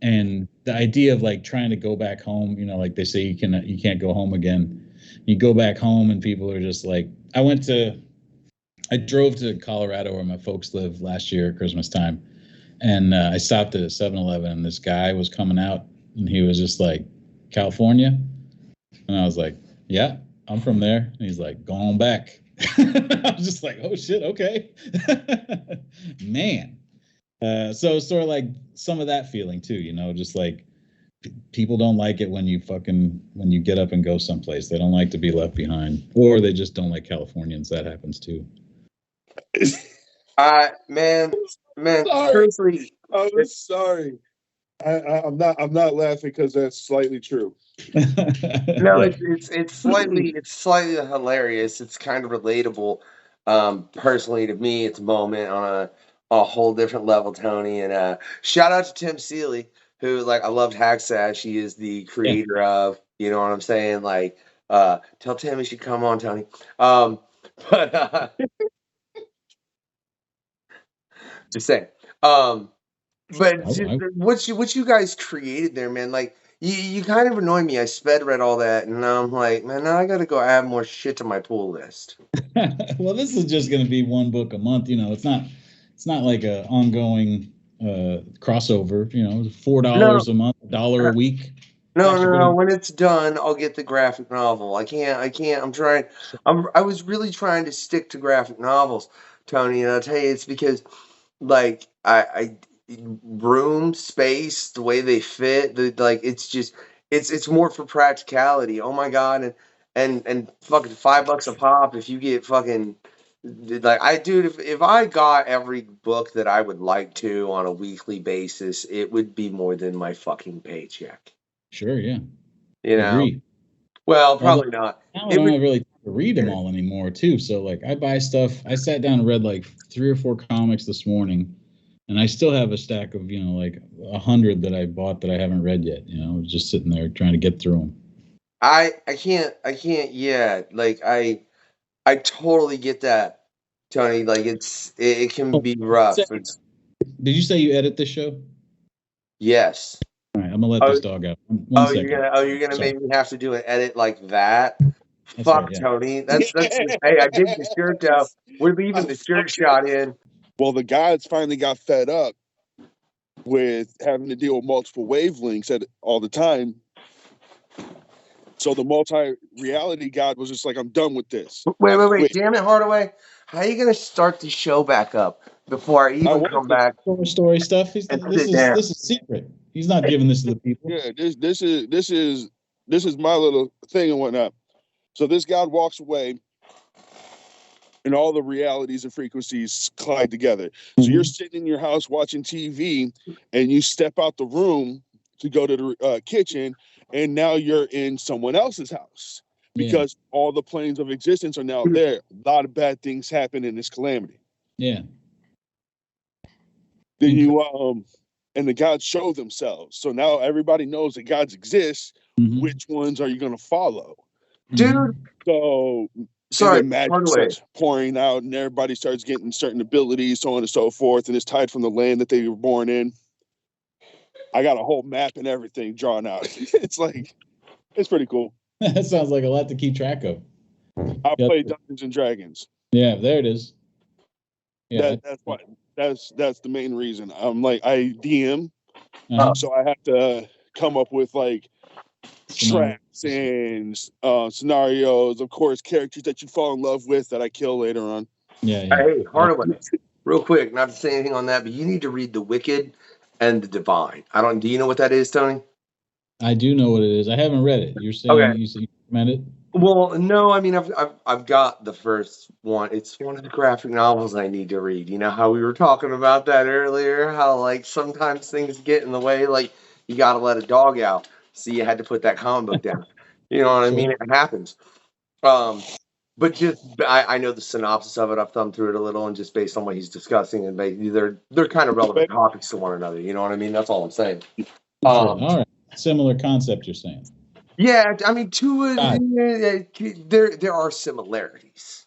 And the idea of like trying to go back home, you know, like they say you can't go home again. You go back home and people are just like, I drove to Colorado where my folks live last year at Christmas time. And I stopped at a 7-Eleven and this guy was coming out and he was just like, California? And I was like, yeah, I'm from there. And he's like, go on back. I was just like, oh shit, okay. Man. So it's sort of like some of that feeling too, you know, just like people don't like it when you get up and go someplace. They don't like to be left behind, or they just don't like Californians. That happens too. Man, Sorry. seriously. I'm sorry. I'm not laughing because that's slightly true. No, it's slightly hilarious. It's kind of relatable. Personally, to me, it's a moment on a whole different level, Tony. And shout out to Tim Seeley, who, like, I loved Hacksash. He is the creator of, you know what I'm saying? Like, tell Tim he should come on, Tony. But just saying. But just, what you guys created there, man, like you kind of annoy me. I sped read all that, and now I'm like, man, now I got to go add more shit to my pull list. Well, this is just going to be one book a month. You know, it's not like a ongoing crossover. You know, $4 a month, $1 a week. No. When it's done, I'll get the graphic novel. I can't. I was really trying to stick to graphic novels, Tony, and I'll tell you, it's because, like, I room, space, the way they fit, it's more for practicality. Oh my god, and fucking $5 a pop if you get fucking, like, if I got every book that I would like to on a weekly basis, it would be more than my fucking paycheck. Sure, yeah. You know. Agreed. Well, probably not. I don't really read them all anymore too. So like I buy stuff. I sat down and read like 3 or 4 comics this morning. And I still have a stack of, you know, like 100 that I bought that I haven't read yet. You know, just sitting there trying to get through them. I can't. Yeah, like I totally get that, Tony. Like it can be rough. Did you say you edit this show? Yes. All right, I'm gonna let this dog out. One second. You're gonna make me have to do an edit like that. That's fuck, right, yeah. Tony. That's hey, I did the shirt out. We're leaving the shirt shot in. Well, the guys finally got fed up with having to deal with multiple wavelengths all the time. So the multi-reality god was just like, I'm done with this. Wait. Damn it, Hardaway. How are you going to start the show back up before I even come back? Story stuff. This is secret. He's not giving this to the people. Yeah, this is my little thing and whatnot. So this god walks away, and all the realities and frequencies collide together. Mm-hmm. So you're sitting in your house watching TV, and you step out the room to go to the kitchen, and now you're in someone else's house because all the planes of existence are now there. A lot of bad things happen in this calamity. Yeah. Then you and the gods show themselves. So now everybody knows that gods exist. Mhm. Which ones are you going to follow? Dude. So, Sorry, and then magic Hardaway. starts pouring out, and everybody starts getting certain abilities, so on and so forth, and it's tied from the land that they were born in. I got a whole map and everything drawn out. It's like, it's pretty cool. That sounds like a lot to keep track of. I play Dungeons and Dragons. Yeah, there it is. Yeah, That's why. That's the main reason. I'm like, I DM, uh-huh. so I have to come up with like traps and scenarios, of course, characters that you fall in love with that I kill later on. Yeah. Hey, Hardaway, real quick, not to say anything on that, but you need to read The Wicked and The Divine. Do you know what that is, Tony? I do know what it is. I haven't read it. You're saying Okay. you recommend it? Well, no, I mean, I've got the first one. It's one of the graphic novels I need to read. You know how we were talking about that earlier? How like sometimes things get in the way, like you got to let a dog out, so you had to put that comic book down. You know what I mean? It happens. But just I know the synopsis of it. I've thumbed through it a little, and just based on what he's discussing, and they're kind of relevant topics to one another. You know what I mean? That's all I'm saying. All right, similar concept you're saying. Yeah, I mean, there are similarities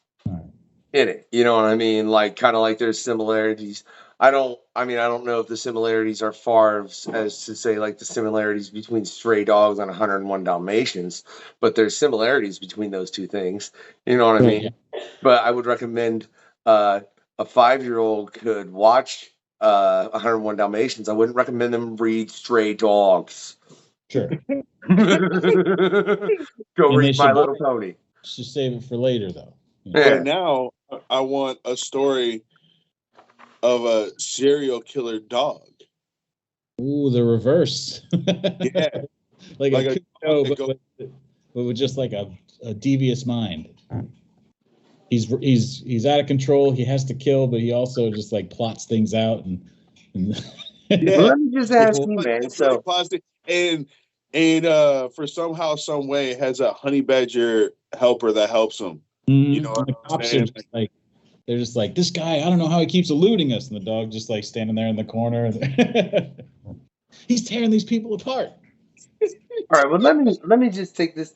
in it. You know what I mean? Like kind of like there's similarities. I don't know if the similarities are far as to say like the similarities between Stray Dogs and 101 Dalmatians, but there's similarities between those two things. You know what I mean? Yeah. But I would recommend a 5-year-old could watch 101 Dalmatians. I wouldn't recommend them read Stray Dogs. Sure. Go read My Little Pony. Should save it for later, though. Yeah. But now I want a story of a serial killer dog. Ooh, the reverse. Yeah. like a but with just like a devious mind. He's out of control. He has to kill, but he also just like plots things out and yeah. Let me just ask you, man. So and for somehow, some way, has a honey badger helper that helps him. You know, the cops are just like, they're just like, this guy, I don't know how he keeps eluding us, and the dog just like standing there in the corner. He's tearing these people apart. All right, well, let me just take this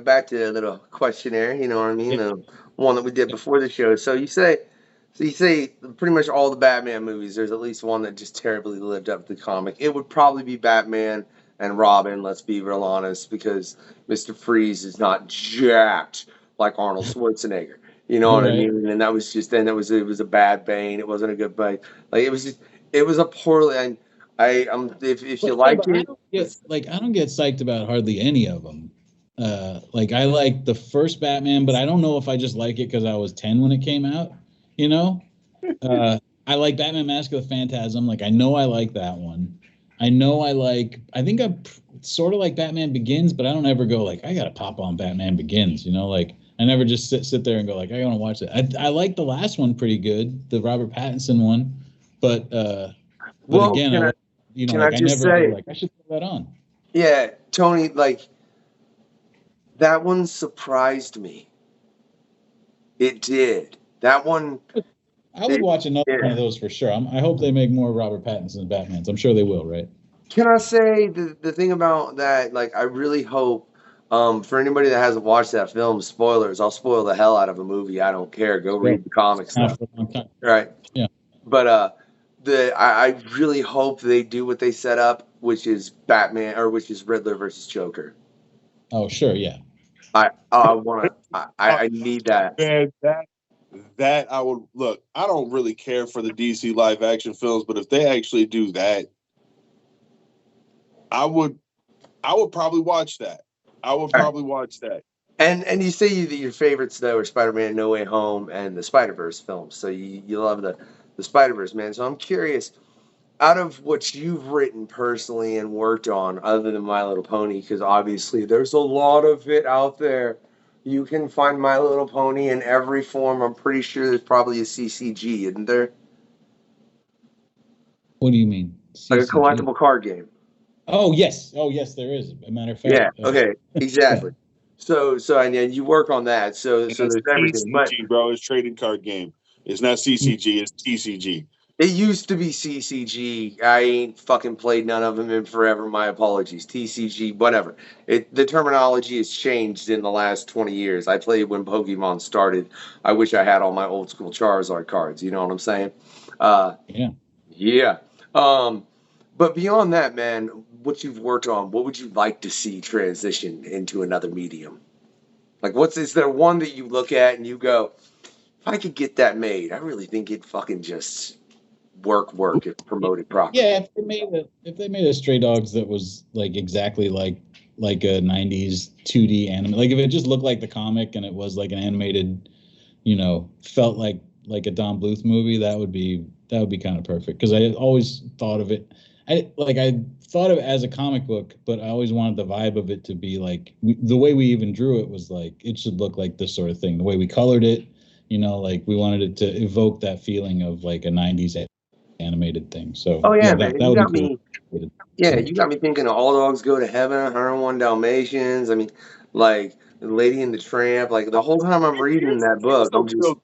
back to a little questionnaire. You know what I mean? Yeah. One that we did before the show. So you say pretty much all the Batman movies, there's at least one that just terribly lived up to the comic. It would probably be Batman and Robin, let's be real honest, because Mr. Freeze is not jacked like Arnold Schwarzenegger. You know what I mean? And that was just, then it was a bad Bane. It wasn't a good Bane. Like it was a poorly, and if you like it, I don't get psyched about hardly any of them. Like I like the first Batman, but I don't know if I just like it because I was 10 when it came out. You know, I like Batman Mask of the Phantasm. Like I know I like that one. I think I sort of like Batman Begins, but I don't ever go like I gotta pop on Batman Begins. You know, like I never just sit there and go like I want to watch it. I like the last one pretty good, the Robert Pattinson one, but again, I never go like I should put that on. Yeah, Tony, like that one surprised me. It did. That one. I would watch another one of those for sure. I hope they make more Robert Pattinson Batmans. I'm sure they will, right? Can I say the thing about that? Like, I really hope for anybody that hasn't watched that film, spoilers. I'll spoil the hell out of a movie. I don't care. Go read the comics. Right. Yeah. But I really hope they do what they set up, which is Batman which is Riddler versus Joker. Oh, sure, yeah. I need that. Man, that I would look. I don't really care for the DC live action films, but if they actually do that, I would probably watch that. And you say that your favorites though are Spider-Man No Way Home and the Spider-Verse films. So you love the Spider-Verse, man. So I'm curious, out of what you've written personally and worked on, other than My Little Pony, because obviously there's a lot of it out there. You can find My Little Pony in every form. I'm pretty sure there's probably a CCG, isn't there? What do you mean? CCG? Like a collectible card game. Oh yes, there is. As a matter of fact. Yeah. Okay. Exactly. So and you work on that. So there's everything. CCG, bro, it's trading card game. It's not CCG. It's TCG. It used to be CCG. I ain't fucking played none of them in forever. My apologies. TCG, whatever. The terminology has changed in the last 20 years. I played when Pokemon started. I wish I had all my old school Charizard cards. You know what I'm saying? Yeah. Yeah. But beyond that, man, what you've worked on, what would you like to see transition into another medium? Like, is there one that you look at and you go, if I could get that made, I really think it'd fucking just work if promoted properly. Yeah, if they made a Stray Dogs that was like exactly like a 90s 2D anime, like if it just looked like the comic and it was like an animated, felt like a Don Bluth movie, that would be kind of perfect, because I always thought of it, I thought of it as a comic book, but I always wanted the vibe of it to be like the way we even drew it was like it should look like this sort of thing. The way we colored it, like we wanted it to evoke that feeling of like a 90s animated thing. So man, that you would got be cool. me. Yeah, you got me thinking of All Dogs Go to Heaven, 101 Dalmatians. I mean, like Lady and the Tramp. Like the whole time I'm reading that book, I'm just.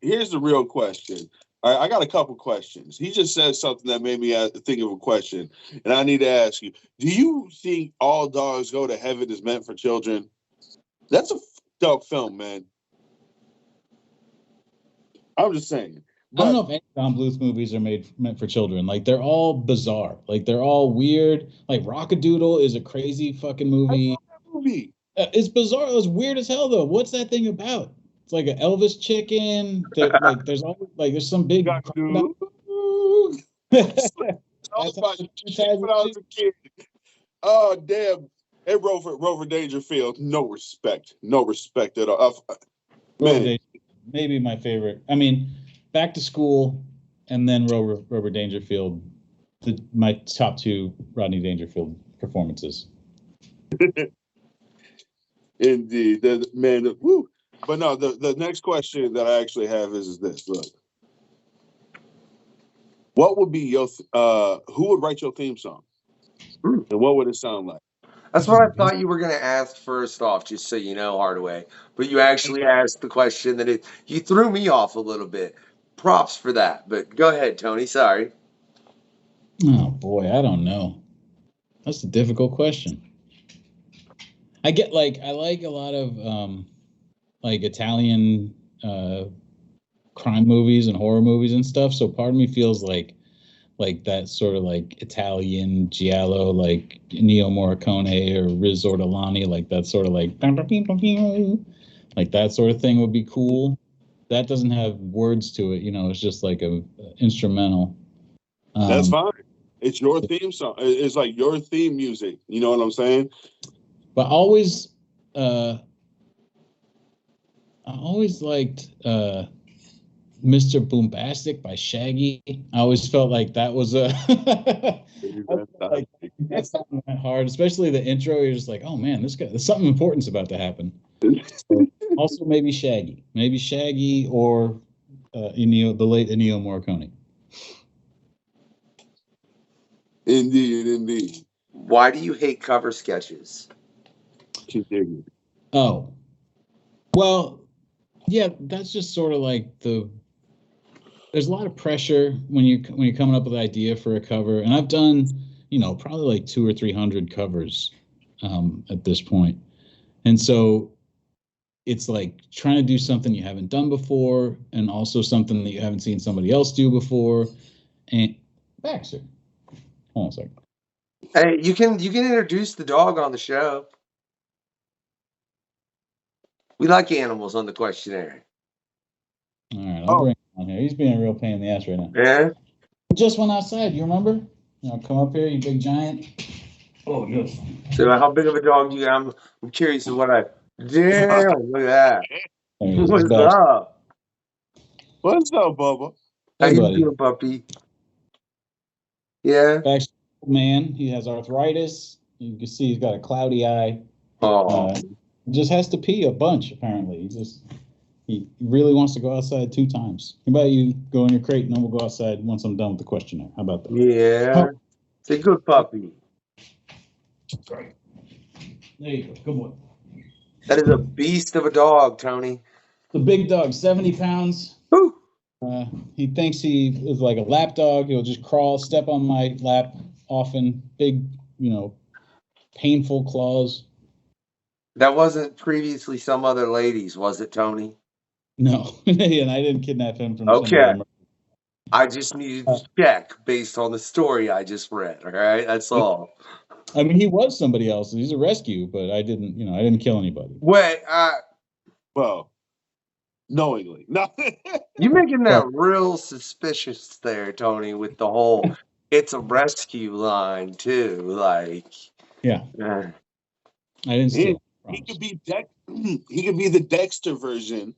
Here's the real question. All right, I got a couple questions. He just said something that made me think of a question, and I need to ask you: do you think All Dogs Go to Heaven is meant for children? That's a fucked up film, man. I'm just saying. I don't know if any Don Bluth movies are meant for children. Like, they're all bizarre. Like, they're all weird. Like, Rockadoodle is a crazy fucking movie. I love that movie. It's bizarre. It's weird as hell, though. What's that thing about? It's like an Elvis chicken. Like, there's always like there's some big. That's all about shit when I was a kid. Oh damn! Hey, Rover Dangerfield. No respect at all. Man, maybe my favorite. I mean, Back to School, and then Rover Dangerfield. My top two Rodney Dangerfield performances. Indeed, woo. But no, the next question that I actually have is this. Look, what would be your who would write your theme song, and what would it sound like? That's what I thought you were going to ask first off, just so you know, Hardaway. But you actually asked the question that you threw me off a little bit. Props for that. But go ahead, Tony. Sorry. Oh boy, I don't know. That's a difficult question. I like a lot of like Italian crime movies and horror movies and stuff. So part of me feels like that sort of like Italian giallo, like Ennio Morricone or Riz Ortolani, like that sort of like that sort of thing would be cool. That doesn't have words to it, it's just like a instrumental. That's fine. It's your theme song. It's like your theme music. You know what I'm saying? But I always liked Mr. Boombastic by Shaggy. I always felt like that was that's something that hard, especially the intro. You're just like, oh man, there's something important's about to happen. So, also maybe Shaggy or the late Ennio Morricone. Indeed. Why do you hate cover sketches? Continue. Oh, well, yeah, that's just sort of like there's a lot of pressure when you're coming up with an idea for a cover, and I've done probably like 200 or 300 covers at this point, and so it's like trying to do something you haven't done before, and also something that you haven't seen somebody else do before. And Baxter, hold on a second. Hey, you can introduce the dog on the show. We like animals on the questionnaire. All right, I'll bring him on here. He's being a real pain in the ass right now. Yeah. Just went outside. You remember? Come up here, you big giant. Oh yes. So how big of a dog do you got? I'm curious of what Damn, look at that. What's up? What's up, Bubba? How you doing, puppy? Yeah. Baxter, man, he has arthritis. You can see he's got a cloudy eye. Oh. Just has to pee a bunch, apparently. He really wants to go outside 2 times. How about you go in your crate and then we'll go outside once I'm done with the questionnaire? How about that? Yeah. It's a good puppy. There you go. Good boy. That is a beast of a dog, Tony. The big dog, 70 pounds. Woo. He thinks he is like a lap dog. He'll just crawl, step on my lap, often big, painful claws. That wasn't previously some other ladies, was it, Tony? No, and I didn't kidnap him from Okay. somebody. I just needed to check based on the story I just read. All right, that's all. I mean, he was somebody else. He's a rescue, but I didn't kill anybody. Wait, well, knowingly. No. You're making that real suspicious there, Tony, with the whole "it's a rescue" line too. Like, yeah, I didn't steal. He could be he could be the Dexter version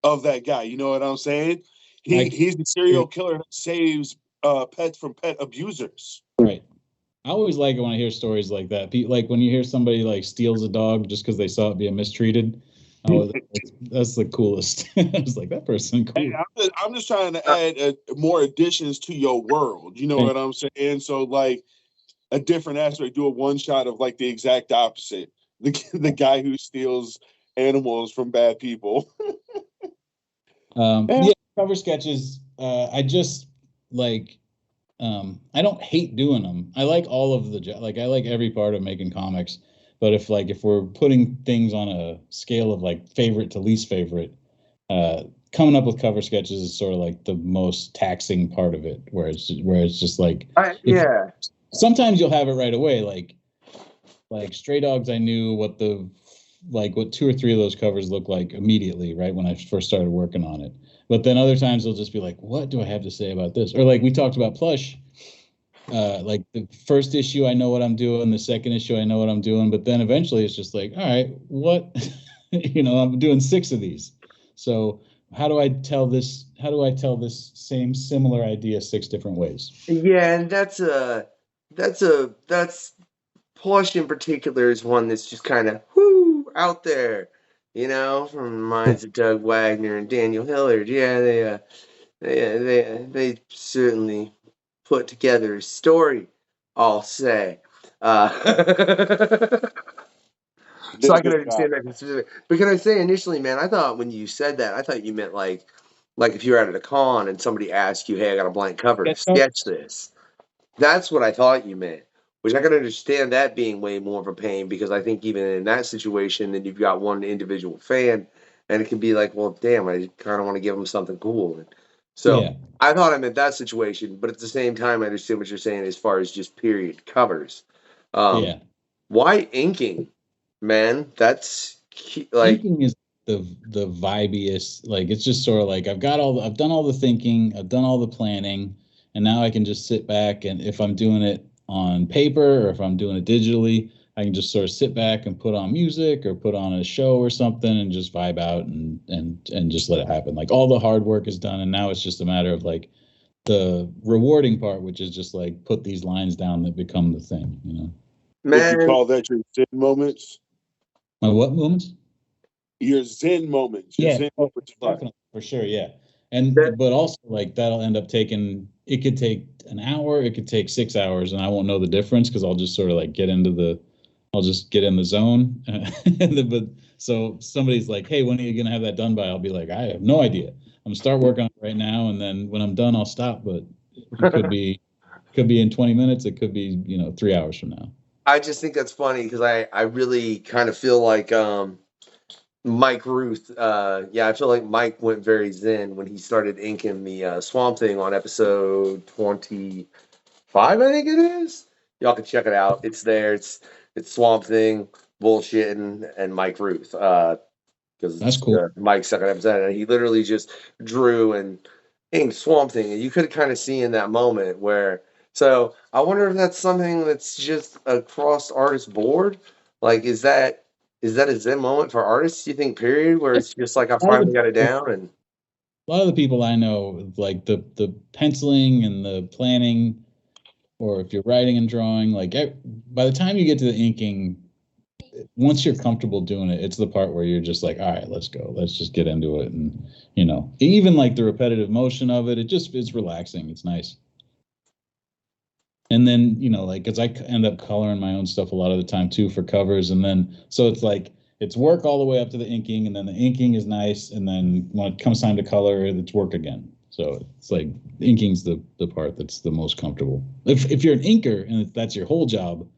of that guy. You know what I'm saying? He's the serial killer that saves pets from pet abusers. Right. I always like it when I hear stories like that. Like when you hear somebody like steals a dog just because they saw it being mistreated. Oh, that's the coolest. I was like, that person cool. Hey, I'm just trying to add more additions to your world. You know what I'm saying? So like a different aspect, do a one shot of like the exact opposite. The guy who steals animals from bad people. Yeah, cover sketches. I just like. I don't hate doing them. I like all of I like every part of making comics. But if we're putting things on a scale of like favorite to least favorite, coming up with cover sketches is sort of like the most taxing part of it, where it's just like sometimes you'll have it right away. Like Stray Dogs, I knew what what 2 or 3 of those covers looked like immediately, right when I first started working on it. But then other times they'll just be like, what do I have to say about this? Or like we talked about Plush. Like the first issue, I know what I'm doing. The second issue, I know what I'm doing. But then eventually it's just like, all right, what? I'm doing 6 of these. So how do I tell this same similar idea 6 different ways? Yeah, and that's Plush in particular is one that's just kind of out there, from the minds of Doug Wagner and Daniel Hillard. Yeah, they certainly put together a story, I'll say. So I can understand that specifically. But can I say initially, man, I thought when you said that, I thought you meant like if you were at a con and somebody asked you, hey, I got a blank cover, sketch this. That's what I thought you meant, which I can understand that being way more of a pain, because I think even in that situation, then you've got one individual fan, and it can be like, well, damn, I kind of want to give them something cool. And so I thought I meant that situation, but at the same time, I understand what you're saying as far as just period covers. Why inking, man? That's like inking is the vibiest. Like it's just sort of like I've done all the thinking, I've done all the planning, and now I can just sit back, and if I'm doing it on paper or if I'm doing it digitally, I can just sort of sit back and put on music or put on a show or something and just vibe out and just let it happen. Like all the hard work is done, and now it's just a matter of like the rewarding part, which is just like put these lines down that become the thing, Man, would you call that your Zen moments? My what moments? Your Zen moments. Your Zen moments. Definitely, for sure, yeah. But also like that'll end up taking. It could take an hour. It could take 6 hours, and I won't know the difference because I'll just sort of like I'll just get in the zone. But so somebody's like, "Hey, when are you gonna have that done by?" I'll be like, "I have no idea. I'm gonna start working on it right now, and then when I'm done, I'll stop." But it could be in 20 minutes. It could be 3 hours from now. I just think that's funny because I really kind of feel like Mike Ruth. I feel like Mike went very zen when he started inking the Swamp Thing on episode 25, I think it is. Y'all can check it out. It's there. It's Swamp Thing, bullshitting, and Mike Ruth. Because that's cool. Mike's second episode, and he literally just drew and inked Swamp Thing, and you could kind of see in that moment where. So I wonder if that's something that's just across artist board. Like, is that a Zen moment for artists, you think, period, where it's just like I finally got it down? And a lot of the people I know, like the penciling and the planning, or if you're writing and drawing, like by the time you get to the inking, once you're comfortable doing it, it's the part where you're just like, all right, let's go. Let's just get into it. And, even like the repetitive motion of it, it's relaxing. It's nice. And then, because I end up coloring my own stuff a lot of the time too for covers. And then, so it's like, it's work all the way up to the inking, and then the inking is nice. And then when it comes time to color, it's work again. So it's like inking's the part that's the most comfortable. If you're an inker and if that's your whole job,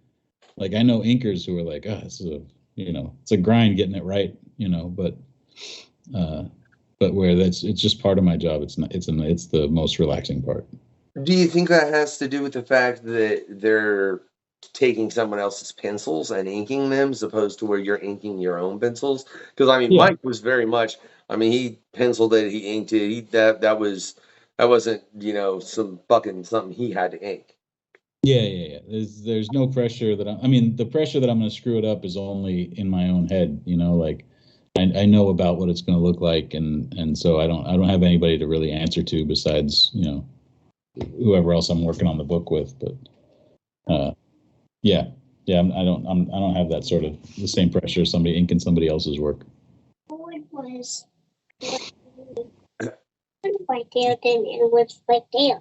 like I know inkers who are like, oh, this is a, you know, it's a grind getting it right, you know, but where it's just part of my job. It's not, it's the most relaxing part. Do you think that has to do with the fact that they're taking someone else's pencils and inking them as opposed to where you're inking your own pencils? Because I mean, Yeah. Mike was very much, I mean, he penciled it, he inked it. That wasn't, you know, some fucking something he had to ink. Yeah. There's no pressure that I mean, the pressure that I'm going to screw it up is only in my own head, you know, like I know about what it's going to look like. And so I don't have anybody to really answer to besides, you know, whoever else I'm working on the book with. But, yeah, I don't have that sort of the same pressure as somebody inking somebody else's work. It was right there, then it was right there.